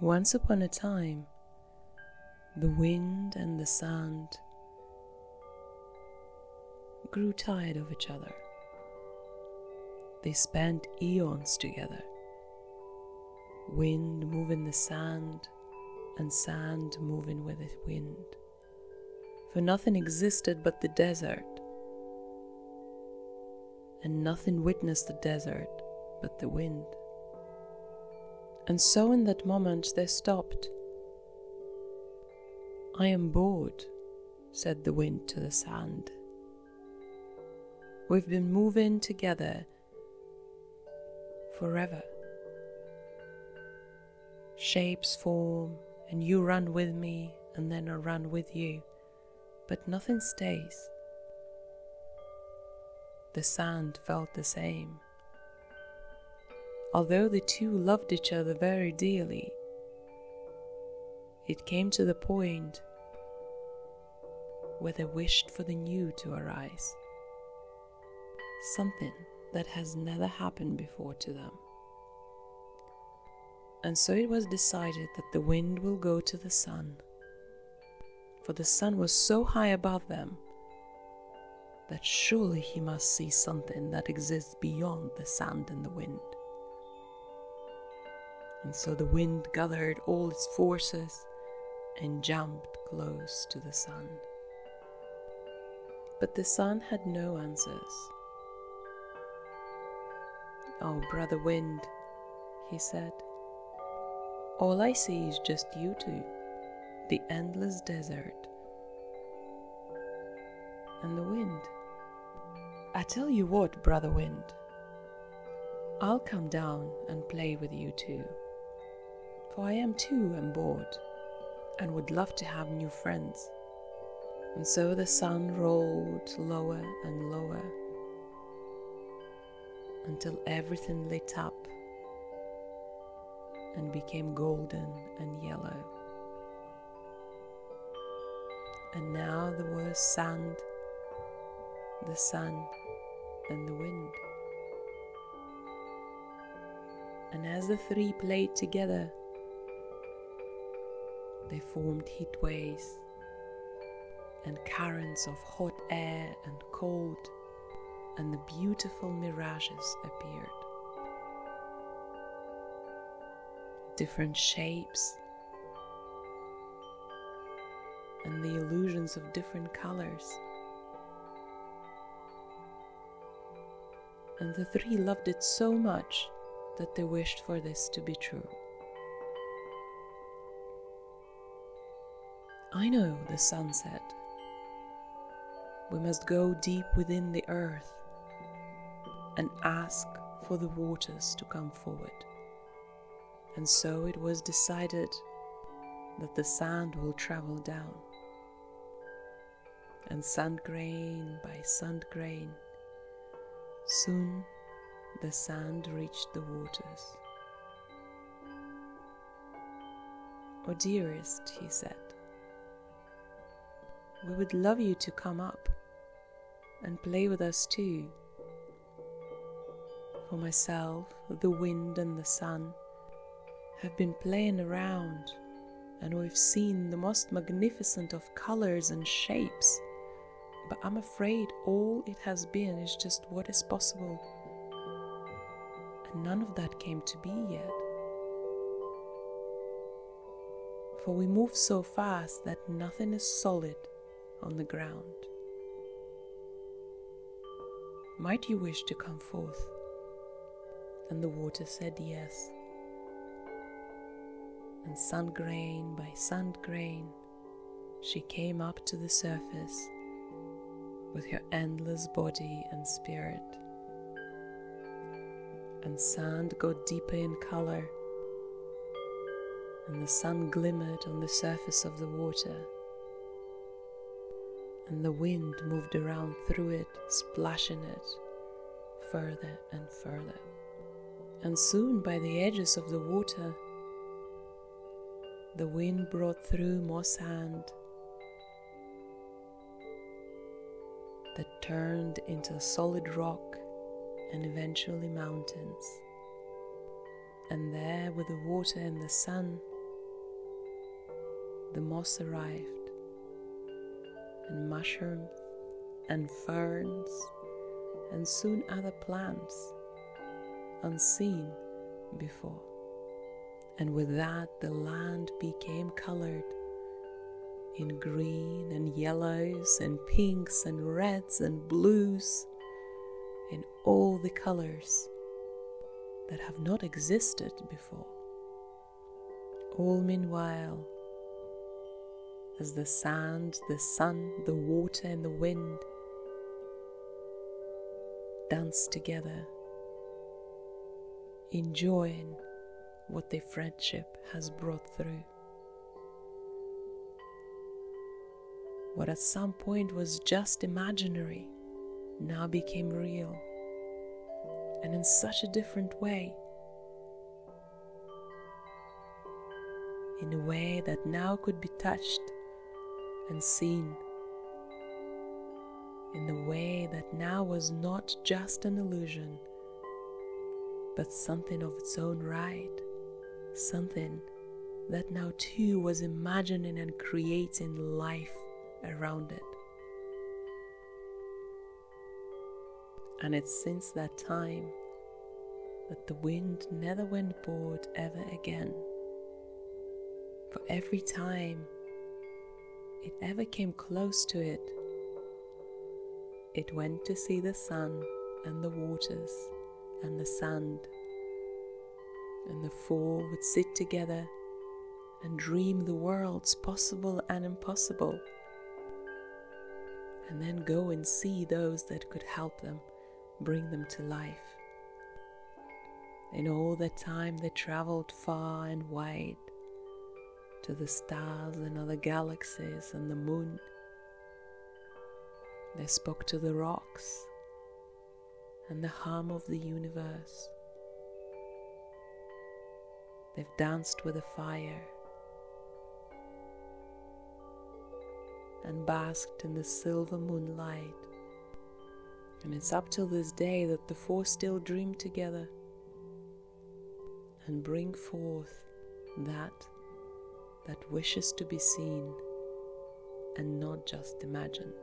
Once upon a time, the wind and the sand grew tired of each other. They spent eons together. Wind moving the sand, and sand moving with the wind. For nothing existed but the desert, and nothing witnessed the desert but the wind. And so in that moment they stopped. "I am bored," said the wind to the sand. "We've been moving together forever. Shapes form, and you run with me, and then I run with you, but nothing stays." The sand felt the same. Although the two loved each other very dearly, it came to the point where they wished for the new to arise, something that has never happened before to them. And so it was decided that the wind will go to the sun, for the sun was so high above them that surely he must see something that exists beyond the sand and the wind. And so the wind gathered all its forces and jumped close to the sun. But the sun had no answers. "Oh, brother wind," he said, "all I see is just you two, the endless desert, and the wind. I tell you what, brother wind, I'll come down and play with you too, for I am too bored and would love to have new friends." And so the sun rolled lower and lower until everything lit up and became golden and yellow. And now there was sand, the sun, and the wind. And as the three played together, they formed heat waves and currents of hot air and cold, and the beautiful mirages appeared. Different shapes and the illusions of different colors. And the three loved it so much that they wished for this to be true. "I know," the sun said. "We must go deep within the earth and ask for the waters to come forward." And so it was decided that the sand will travel down, and sand grain by sand grain, soon the sand reached the waters. "Oh, dearest," he said, "we would love you to come up and play with us too. For myself, the wind and the sun have been playing around, and we've seen the most magnificent of colors and shapes, but I'm afraid all it has been is just what is possible, and none of that came to be yet. For we move so fast that nothing is solid on the ground. Might you wish to come forth?" And the water said yes. And sand grain by sand grain, she came up to the surface with her endless body and spirit. And sand got deeper in color, and the sun glimmered on the surface of the water, and the wind moved around through it, splashing it further and further. And soon by the edges of the water, the wind brought through more sand that turned into solid rock and eventually mountains. And there, with the water and the sun, the moss arrived, and mushrooms, and ferns, and soon other plants, unseen before. And with that, the land became colored in green and yellows and pinks and reds and blues, in all the colors that have not existed before. All meanwhile, as the sand, the sun, the water and the wind dance together, enjoying what their friendship has brought through. What at some point was just imaginary now became real, and in such a different way. In a way that now could be touched and seen. In a way that now was not just an illusion, but something of its own right. Something that now too was imagining and creating life around it. And it's since that time that the wind never went bored ever again. For every time it ever came close to it, it went to see the sun and the waters and the sand, and the four would sit together and dream the worlds possible and impossible, and then go and see those that could help them, bring them to life. In all that time they traveled far and wide, to the stars and other galaxies and the moon. They spoke to the rocks and the hum of the universe. They've danced with the fire and basked in the silver moonlight. And it's up till this day that the four still dream together and bring forth that wishes to be seen and not just imagined.